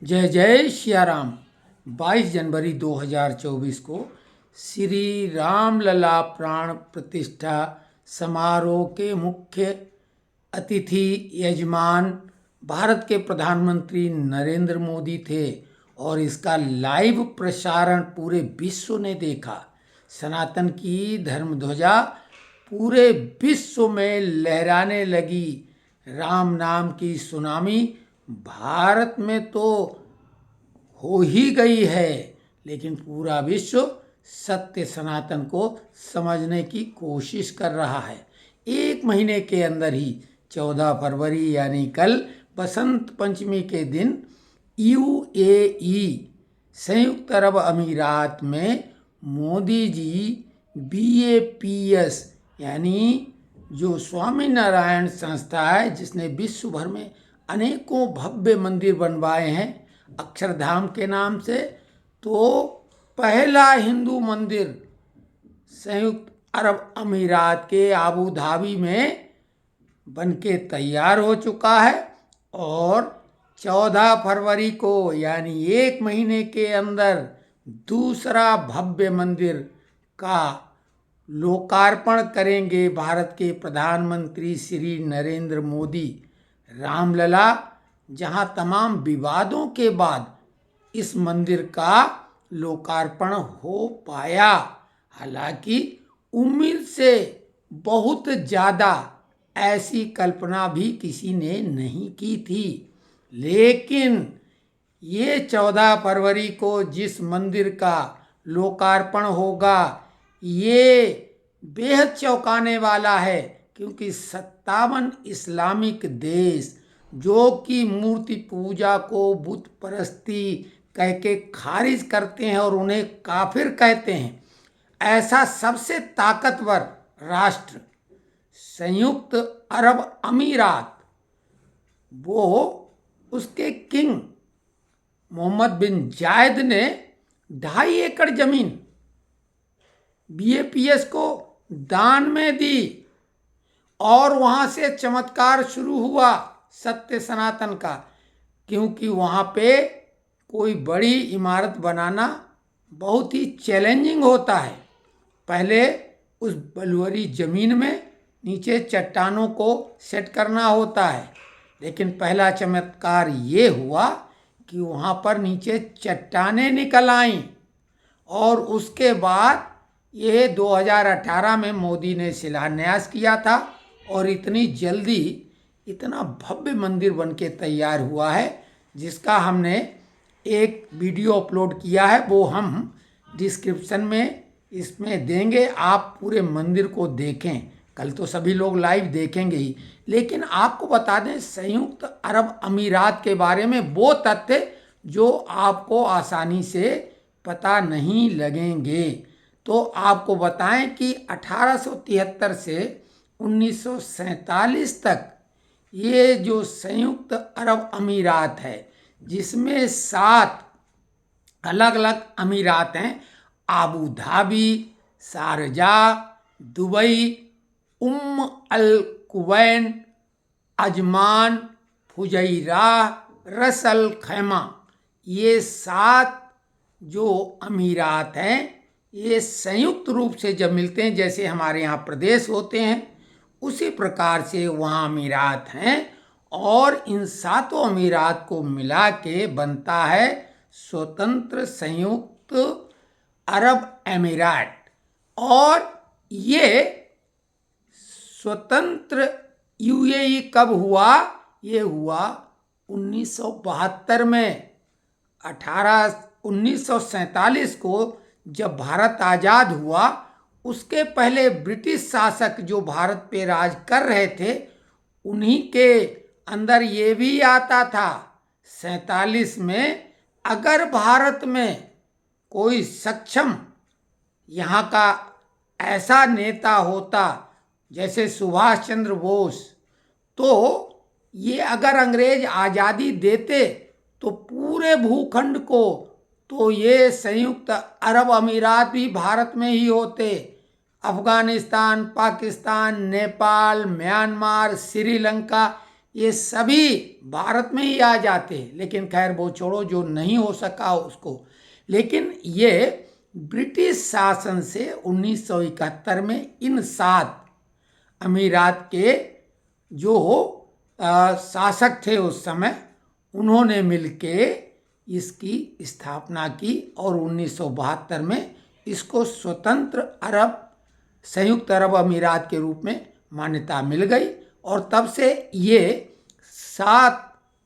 जय जय सिया राम। 22 जनवरी 2024 को श्री रामलला प्राण प्रतिष्ठा समारोह के मुख्य अतिथि यजमान भारत के प्रधानमंत्री नरेंद्र मोदी थे और इसका लाइव प्रसारण पूरे विश्व ने देखा। सनातन की धर्म ध्वजा पूरे विश्व में लहराने लगी। राम नाम की सुनामी भारत में तो हो ही गई है, लेकिन पूरा विश्व सत्य सनातन को समझने की कोशिश कर रहा है। एक महीने के अंदर ही 14 फरवरी यानी कल बसंत पंचमी के दिन यूएई संयुक्त अरब अमीरात में मोदी जी बीएपीएस यानी जो स्वामीनारायण संस्था है जिसने विश्व भर में अनेकों भव्य मंदिर बनवाए हैं अक्षरधाम के नाम से, तो पहला हिंदू मंदिर संयुक्त अरब अमीरात के आबू धाबी में बनके तैयार हो चुका है और 14 फरवरी को यानी एक महीने के अंदर दूसरा भव्य मंदिर का लोकार्पण करेंगे भारत के प्रधानमंत्री श्री नरेंद्र मोदी। रामलला, जहां तमाम विवादों के बाद इस मंदिर का लोकार्पण हो पाया। हालांकि उम्मीद से बहुत ज़्यादा ऐसी कल्पना भी किसी ने नहीं की थी, लेकिन ये 14 फरवरी को जिस मंदिर का लोकार्पण होगा ये बेहद चौंकाने वाला है, क्योंकि 57 इस्लामिक देश जो कि मूर्ति पूजा को बुत परस्ती कह के खारिज करते हैं और उन्हें काफिर कहते हैं, ऐसा सबसे ताकतवर राष्ट्र संयुक्त अरब अमीरात, वो उसके किंग मोहम्मद बिन जायद ने 2.5 एकड़ जमीन बीएपीएस को दान में दी और वहां से चमत्कार शुरू हुआ सत्य सनातन का, क्योंकि वहां पे कोई बड़ी इमारत बनाना बहुत ही चैलेंजिंग होता है। पहले उस बलुअरी जमीन में नीचे चट्टानों को सेट करना होता है, लेकिन पहला चमत्कार ये हुआ कि वहां पर नीचे चट्टानें निकल आईं और उसके बाद ये 2018 में मोदी ने शिलान्यास किया था और इतनी जल्दी इतना भव्य मंदिर बनके तैयार हुआ है, जिसका हमने एक वीडियो अपलोड किया है, वो हम डिस्क्रिप्शन में इसमें देंगे। आप पूरे मंदिर को देखें। कल तो सभी लोग लाइव देखेंगे ही, लेकिन आपको बता दें संयुक्त अरब अमीरात के बारे में वो तथ्य जो आपको आसानी से पता नहीं लगेंगे। तो आपको बताएं कि 1873 से 1947 तक ये जो संयुक्त अरब अमीरात है, जिसमें 7 अलग अलग अमीरात हैं, आबू धाबी, शारजाह, दुबई, अल कुवैन, अजमान, फुजैरा, रस अल खैमा, ये 7 जो अमीरात हैं ये संयुक्त रूप से जब मिलते हैं, जैसे हमारे यहाँ प्रदेश होते हैं उसी प्रकार से वहाँ अमीरात हैं, और इन 7 अमीरात को मिला के बनता है स्वतंत्र संयुक्त अरब अमीरात। और ये स्वतंत्र यूएई कब हुआ? ये हुआ 1972 में। 1947 को जब भारत आज़ाद हुआ, उसके पहले ब्रिटिश शासक जो भारत पे राज कर रहे थे, उन्हीं के अंदर ये भी आता था 47 में, अगर भारत में कोई सक्षम यहाँ का ऐसा नेता होता जैसे सुभाष चंद्र बोस, तो ये अगर अंग्रेज आज़ादी देते तो पूरे भूखंड को, तो ये संयुक्त अरब अमीरात भी भारत में ही होते। अफगानिस्तान, पाकिस्तान, नेपाल, म्यांमार, श्रीलंका, ये सभी भारत में ही आ जाते हैं। लेकिन खैर वो छोड़ो, जो नहीं हो सका उसको। लेकिन ये ब्रिटिश शासन से 1971 में इन 7 अमीरात के जो शासक थे उस समय, उन्होंने मिलके इसकी स्थापना की और 1972 में इसको स्वतंत्र संयुक्त अरब अमीरात के रूप में मान्यता मिल गई। और तब से ये 7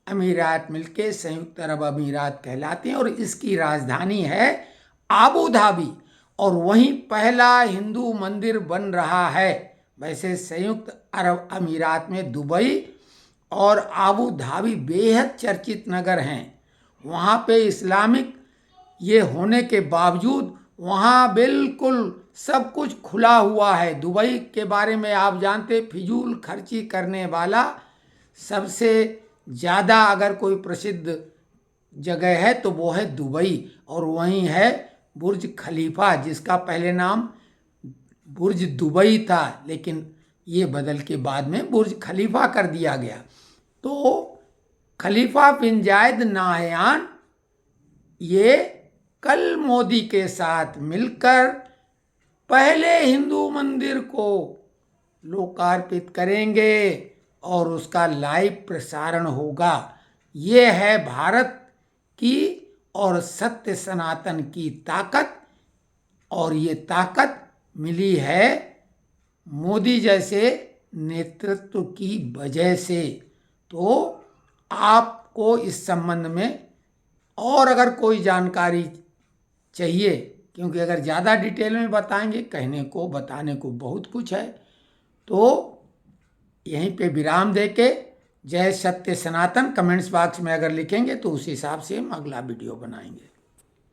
अमीरात मिलके संयुक्त अरब अमीरात कहलाते हैं। और इसकी राजधानी है आबू धाबी, और वहीं पहला हिंदू मंदिर बन रहा है। वैसे संयुक्त अरब अमीरात में दुबई और आबू धाबी बेहद चर्चित नगर हैं। वहाँ पे इस्लामिक ये होने के बावजूद वहाँ बिल्कुल सब कुछ खुला हुआ है। दुबई के बारे में आप जानते, फिजूल खर्ची करने वाला सबसे ज़्यादा अगर कोई प्रसिद्ध जगह है तो वो है दुबई। और वहीं है बुर्ज खलीफा, जिसका पहले नाम बुर्ज दुबई था, लेकिन ये बदल के बाद में बुर्ज खलीफा कर दिया गया। तो खलीफा बिन जायद नाहयान ये कल मोदी के साथ मिलकर पहले हिंदू मंदिर को लोकार्पित करेंगे और उसका लाइव प्रसारण होगा। ये है भारत की और सत्य सनातन की ताकत। और ये ताकत मिली है मोदी जैसे नेतृत्व की वजह से। तो आपको इस संबंध में और अगर कोई जानकारी चाहिए, क्योंकि अगर ज़्यादा डिटेल में बताएंगे, कहने को बताने को बहुत कुछ है, तो यहीं पे विराम देके जय सत्य सनातन कमेंट्स बॉक्स में अगर लिखेंगे तो उस हिसाब से हम अगला वीडियो बनाएंगे।